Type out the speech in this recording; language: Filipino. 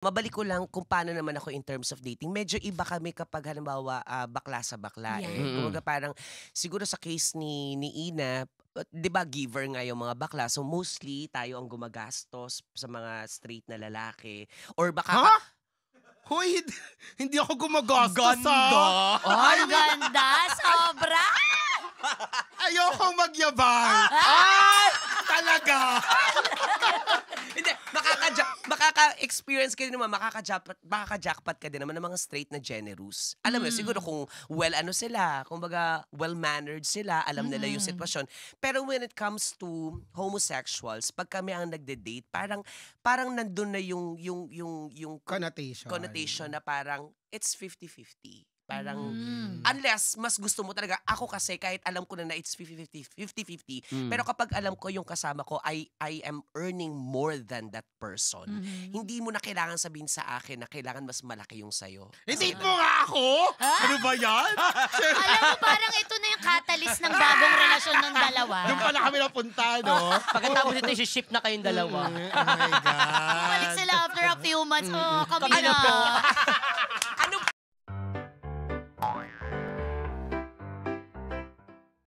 Mabalik ko lang kung paano naman ako in terms of dating. Medyo iba kami kapag halimbawa bakla sa bakla. Kumbaga parang siguro sa case ni Ina, 'di ba giver nga yung mga bakla. So mostly tayo ang gumagastos sa mga straight na lalaki or baka Hoy, hindi ako gumagastos. Ganda! Ang ganda! Sobra! Ayokong magyabang. Talaga. Hindi, makaka-experience ka din naman, makaka-jackpot ka din naman ng mga straight na generous. Alam mo, siguro kung sila, kumbaga well-mannered sila, alam nila yung sitwasyon. Pero when it comes to homosexuals, pag kami ang nagde-date, parang nandun na yung connotation na parang it's 50-50. Parang, unless mas gusto mo talaga, ako kasi kahit alam ko na it's 50-50, pero kapag alam ko yung kasama ko, I am earning more than that person. Hindi mo na kailangan sabihin sa akin na kailangan mas malaki yung sayo. Hindi mo nga ako? Ano ba yan? Alam mo, parang ito na yung catalyst ng bagong relasyon ng dalawa. Doon pala kami napunta, no? Pagkatapos ito, isi-ship na kayong dalawa. Oh my God. Balik sila after a few months. Oh, kami na.